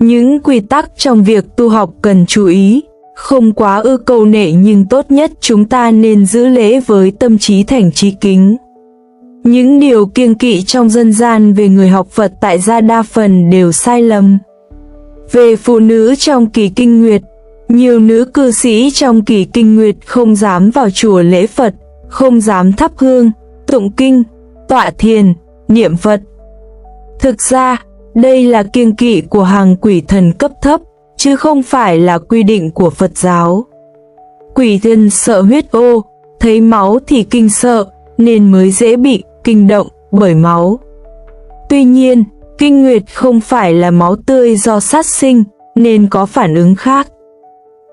Những quy tắc trong việc tu học cần chú ý, không quá ư cầu nệ nhưng tốt nhất chúng ta nên giữ lễ với tâm trí thành trí kính. Những điều kiêng kỵ trong dân gian về người học Phật tại gia đa phần đều sai lầm. Về phụ nữ trong kỳ kinh nguyệt, nhiều nữ cư sĩ trong kỳ kinh nguyệt không dám vào chùa lễ Phật, không dám thắp hương, tụng kinh, tọa thiền, niệm Phật. Thực ra, đây là kiêng kỵ của hàng quỷ thần cấp thấp, chứ không phải là quy định của Phật giáo. Quỷ thần sợ huyết ô, thấy máu thì kinh sợ, nên mới dễ bị kinh động bởi máu. Tuy nhiên, kinh nguyệt không phải là máu tươi do sát sinh, nên có phản ứng khác.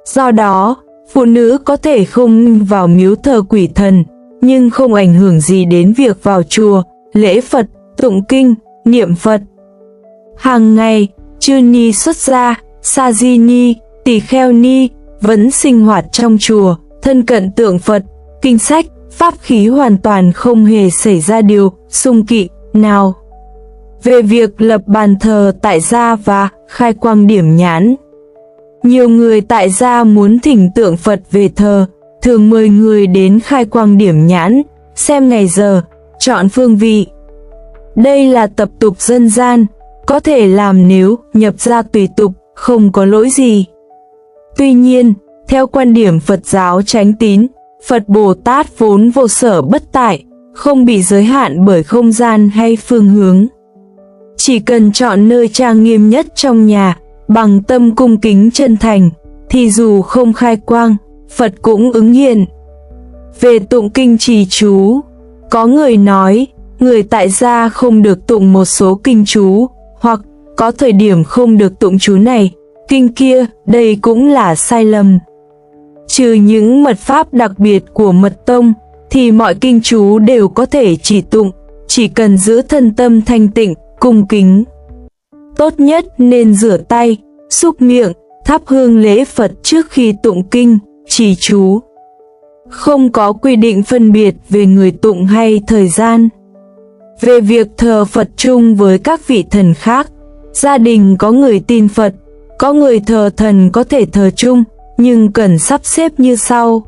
Do đó, phụ nữ có thể không vào miếu thờ quỷ thần, nhưng không ảnh hưởng gì đến việc vào chùa, lễ Phật, tụng kinh, niệm Phật. Hàng ngày, chư ni xuất gia, sa di ni, tỳ kheo ni vẫn sinh hoạt trong chùa, thân cận tượng Phật, kinh sách, pháp khí hoàn toàn không hề xảy ra điều xung kỵ nào. Về việc lập bàn thờ tại gia và khai quang điểm nhãn, nhiều người tại gia muốn thỉnh tượng Phật về thờ, thường mời người đến khai quang điểm nhãn, xem ngày giờ, chọn phương vị. Đây là tập tục dân gian, có thể làm nếu nhập gia tùy tục, không có lỗi gì. Tuy nhiên, theo quan điểm Phật giáo chánh tín, Phật Bồ Tát vốn vô sở bất tại, không bị giới hạn bởi không gian hay phương hướng. Chỉ cần chọn nơi trang nghiêm nhất trong nhà, bằng tâm cung kính chân thành, thì dù không khai quang, Phật cũng ứng hiện. Về tụng kinh trì chú, có người nói, người tại gia không được tụng một số kinh chú, hoặc có thời điểm không được tụng chú này, kinh kia, đây cũng là sai lầm. Trừ những mật pháp đặc biệt của mật tông, thì mọi kinh chú đều có thể chỉ tụng, chỉ cần giữ thân tâm thanh tịnh, cung kính. Tốt nhất nên rửa tay, súc miệng, thắp hương lễ Phật trước khi tụng kinh, trì chú. Không có quy định phân biệt về người tụng hay thời gian. Về việc thờ Phật chung với các vị thần khác, gia đình có người tin Phật, có người thờ thần có thể thờ chung, nhưng cần sắp xếp như sau.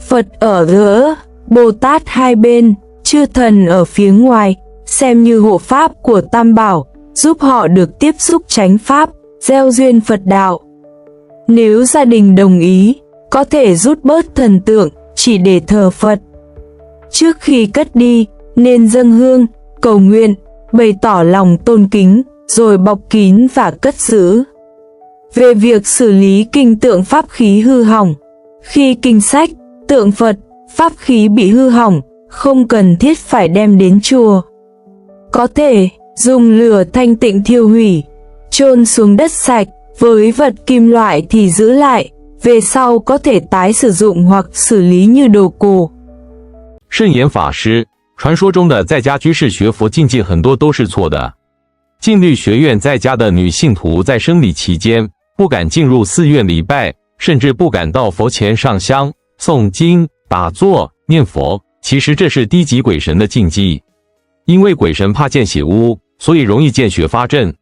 Phật ở giữa, Bồ Tát hai bên, chư thần ở phía ngoài, xem như hộ pháp của Tam Bảo, giúp họ được tiếp xúc chánh pháp, gieo duyên Phật đạo. Nếu gia đình đồng ý, có thể rút bớt thần tượng, chỉ để thờ Phật. Trước khi cất đi, nên dâng hương, cầu nguyện, bày tỏ lòng tôn kính, rồi bọc kín và cất giữ. Về việc xử lý kinh tượng pháp khí hư hỏng, khi kinh sách, tượng Phật, pháp khí bị hư hỏng, không cần thiết phải đem đến chùa. Có thể dùng lửa thanh tịnh thiêu hủy, chôn xuống đất sạch, với vật kim loại thì giữ lại, về sau có thể tái sử dụng hoặc xử lý như đồ cổ。圣严法师，传说中的在家居士学佛禁忌很多都是错的。净律学院在家的女信徒在生理期间不敢进入寺院礼拜，甚至不敢到佛前上香、诵经、打坐、念佛。其实这是低级鬼神的禁忌，因为鬼神怕见血污，所以容易见血发震。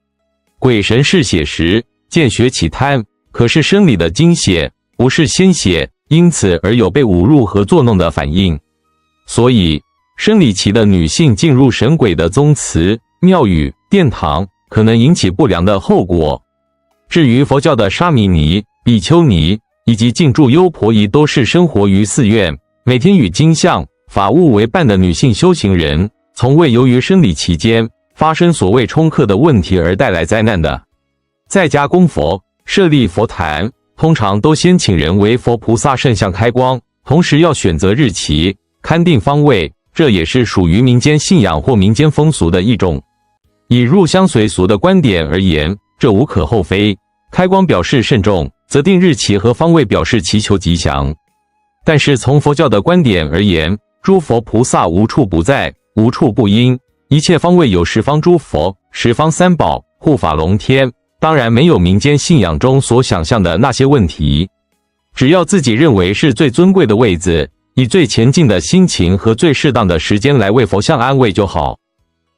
鬼神是血时，见血起贪，可是生理的精血，不是鲜血，因此而有被侮辱和作弄的反应。所以，生理期的女性进入神鬼的宗祠、庙宇、殿堂，可能引起不良的后果。至于佛教的沙弥尼、比丘尼以及净住优婆夷，都是生活于寺院，每天与经像、法物为伴的女性修行人，从未由于生理期间发生所谓冲克的问题而带来灾难的。在家供佛、设立佛坛，通常都先请人为佛菩萨圣像开光，同时要选择日期、勘定方位，这也是属于民间信仰或民间风俗的一种。以入乡随俗的观点而言，这无可厚非。开光表示慎重，则定日期和方位表示祈求吉祥。但是从佛教的观点而言，诸佛菩萨无处不在，无处不因，一切方位有十方诸佛、十方三宝、护法龙天，当然没有民间信仰中所想象的那些问题。只要自己认为是最尊贵的位子，以最前进的心情和最适当的时间来为佛像安慰就好。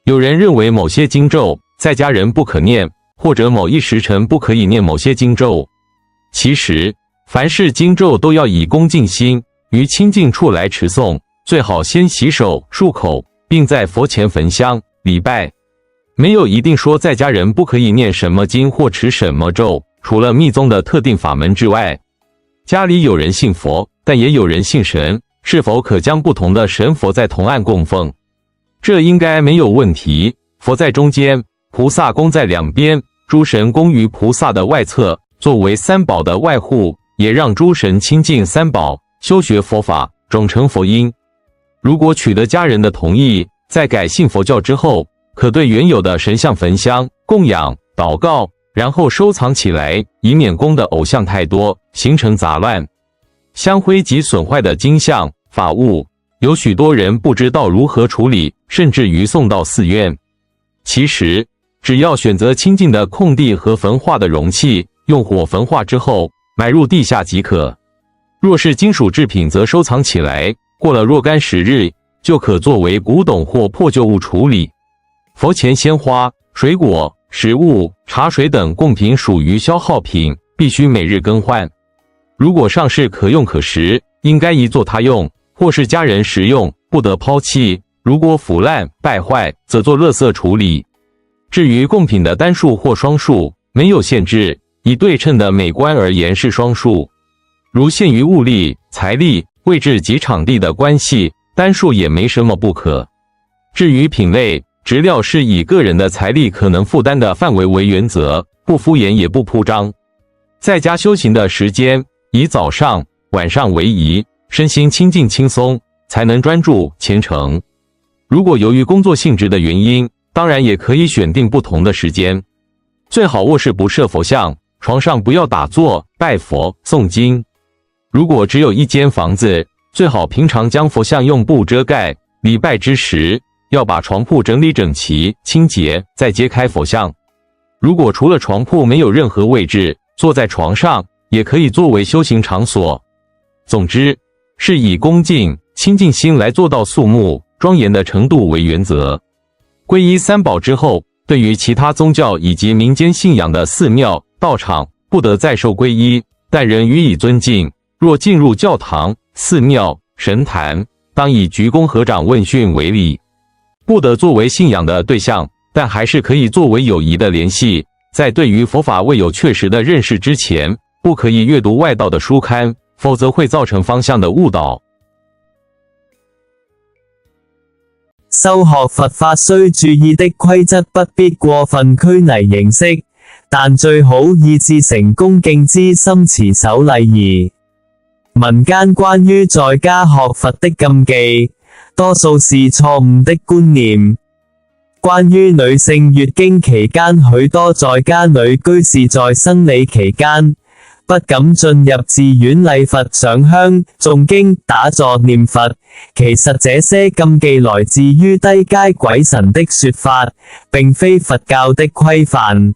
有人认为某些经咒在家人不可念，或者某一时辰不可以念某些经咒。其实，凡是经咒都要以恭敬心于清净处来持诵，最好先洗手漱口，并在佛前焚香礼拜。没有一定说在家人不可以念什么经或持什么咒，除了密宗的特定法门之外。家里有人信佛，但也有人信神，是否可将不同的神佛在同案供奉？这应该没有问题。佛在中间，菩萨供在两边，诸神供于菩萨的外侧，作为三宝的外护，也让诸神亲近三宝，修学佛法，种成佛因。如果取得家人的同意，在改信佛教之后，可对原有的神像焚香、供养、祷告，然后收藏起来，以免供的偶像太多，形成杂乱。香灰及损坏的经像、法物，有许多人不知道如何处理，甚至于送到寺院。其实，只要选择清净的空地和焚化的容器，用火焚化之后，埋入地下即可。若是金属制品，则收藏起来，过了若干时日，就可作为古董或破旧物处理。佛前鲜花、水果、食物、茶水等贡品属于消耗品，必须每日更换。如果尚是可用可食，应该宜作他用，或是家人食用，不得抛弃。如果腐烂败坏，则作垃圾处理。至于贡品的单数或双数，没有限制，以对称的美观而言是双数。如限于物力、财力、位置及场地的关系，单数也没什么不可。至于品类、质料，是以个人的财力可能负担的范围为原则，不敷衍也不铺张。在家修行的时间，以早上、晚上为宜，身心清静轻松，才能专注虔诚。如果由于工作性质的原因，当然也可以选定不同的时间。最好卧室不设佛像，床上不要打坐、拜佛、诵经。如果只有一间房子，最好平常将佛像用布遮盖，礼拜之时，要把床铺整理整齐、清洁，再揭开佛像。如果除了床铺没有任何位置，坐在床上也可以作为修行场所。总之，是以恭敬、清净心来做到肃穆、庄严的程度为原则。皈依三宝之后，对于其他宗教以及民间信仰的寺庙、道场，不得再受皈依，但仍予以尊敬。若进入教堂、寺庙、神坛，当以鞠躬合掌问讯为礼。不得作为信仰的对象，但还是可以作为友谊的联系。在对于佛法未有确實的認識之前，不可以閱讀外道的書刊，否則會造成方向的誤導。修學佛法須注意的規則不必過分拘泥形式，但最好以至誠恭敬之心持守禮儀。民間關於在家學佛的禁忌，多數是錯誤的觀念。關於女性月經期間，許多在家女居士在生理期間不敢進入寺院禮佛、上香、誦經、打坐、念佛。其實這些禁忌來自於低階鬼神的說法，並非佛教的規範。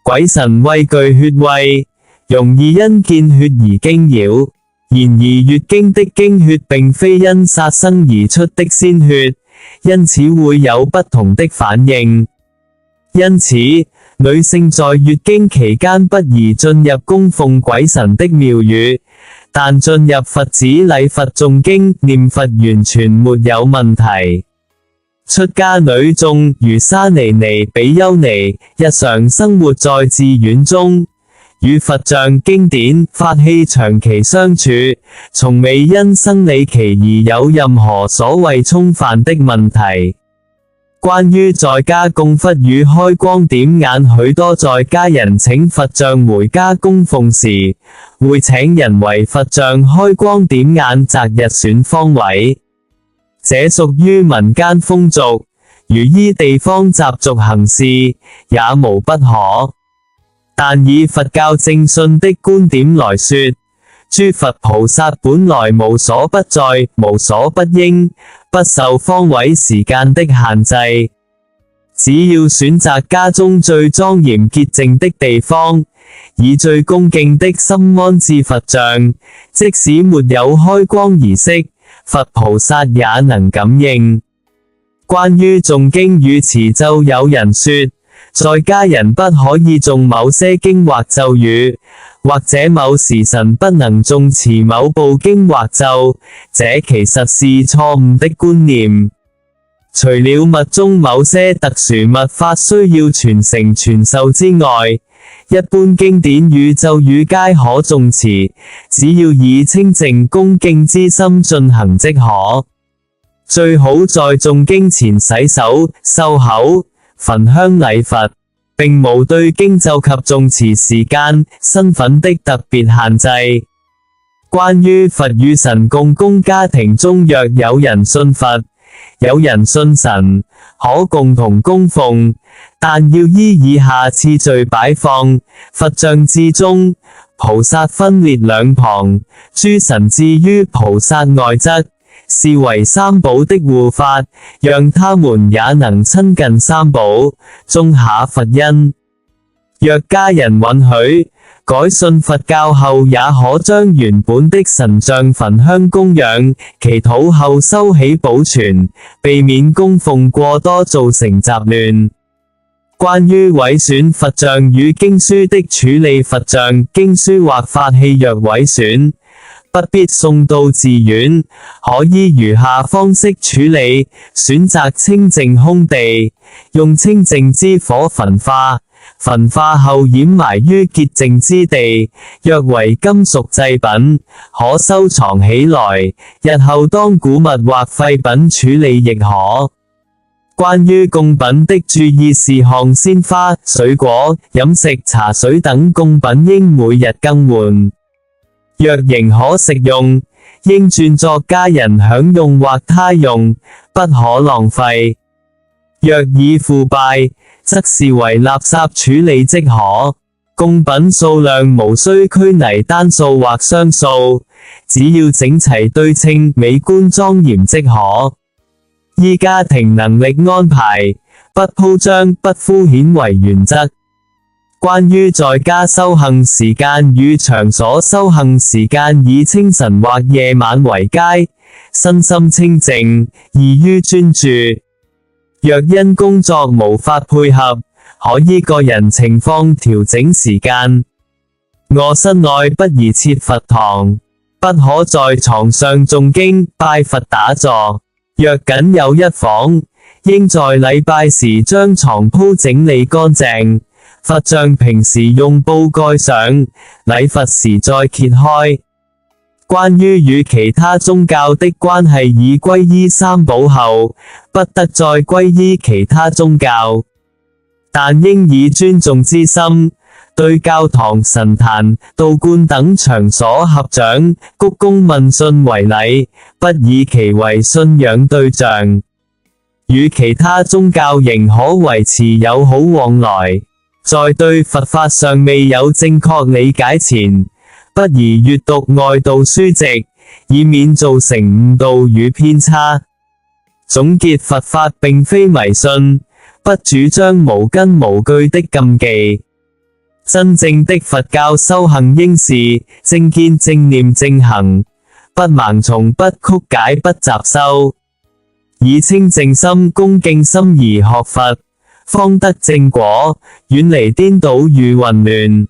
鬼神畏懼血穢，容易因見血而驚擾。然而月經的經血並非因殺生而出的鮮血，因此會有不同的反應。因此，女性在月經期間不宜進入供奉鬼神的廟宇，但進入佛寺禮佛誦經念佛完全沒有問題。出家女眾如沙尼尼、比丘尼，日常生活在寺院中，與佛像、經典、法器長期相處，從未因生理期而有任何所謂沖犯的問題。關於在家供佛與開光點眼，許多在家人請佛像回家供奉時，會請人為佛像開光點眼擇日選方位。這屬於民間風俗，如依地方習俗行事，也無不可。但以佛教正信的觀點來說，諸佛菩薩本來無所不在，無所不應，不受方位時間的限制。只要選擇家中最莊嚴潔淨的地方，以最恭敬的心安置佛像，即使沒有開光儀式，佛菩薩也能感應。關於誦經與持咒，有人說，在家人不可以誦某些經或咒語，或者某時辰不能誦持某部經或咒，這其實是錯誤的觀念。除了密宗某些特殊密法需要傳承傳授之外，一般經典與咒語皆可誦持，只要以清淨恭敬之心進行即可。最好在誦經前洗手、漱口、焚香禮佛，並無對經咒及誦持時間、身份的特別限制。關於佛與神共供，家庭中若有人信佛，有人信神，可共同供奉，但要依以下次序擺放：佛像至中，菩薩分列兩旁，諸神置於菩薩外側，是為三寶的護法，讓他們也能親近三寶，種下佛因。若家人允許，改信佛教後也可將原本的神像焚香供養，祈禱後收起保存，避免供奉過多造成雜亂。關於毀損佛像與經書的處理，佛像、經書或法器若毀損，不必送到寺院，可以如下方式處理：選擇清淨空地，用清淨之火焚化，焚化後掩埋於潔淨之地，若為金屬製品，可收藏起來，日後當古物或廢品處理亦可。關於供品的注意事項，鮮花、水果、飲食、茶水等供品應每日更換。若仍可食用，應轉作家人享用或他用，不可浪費。若已腐敗，則視為垃圾處理即可。供品數量無需拘泥單數或雙數，只要整齊對稱、美觀莊嚴即可。依家庭能力安排，不鋪張、不敷衍為原則。關於在家修行時間與場所修行時間，以清晨或夜晚為佳，身心清靜，易於專注。若因工作無法配合，可依個人情況調整時間。臥室內不宜設佛堂，不可在床上誦經、拜佛打坐。若僅有一房，應在禮拜時將床鋪整理乾淨，佛像平時用布蓋上，禮佛時再揭開。關於與其他宗教的關係，已歸依三寶後，不得再歸依其他宗教，但應以尊重之心，對教堂、神壇、道觀等場所合掌、鞠躬問訊為禮，不以其為信仰對象。與其他宗教仍可維持友好往來，在對佛法尚未有正確理解前，不宜閱讀外道書籍，以免造成誤導與偏差。總結，佛法並非迷信，不主張無根無據的禁忌。真正的佛教修行應是正見正念正行，不盲從不曲解不雜修，以清淨心恭敬心而學佛，方得正果，遠離顛倒與混亂。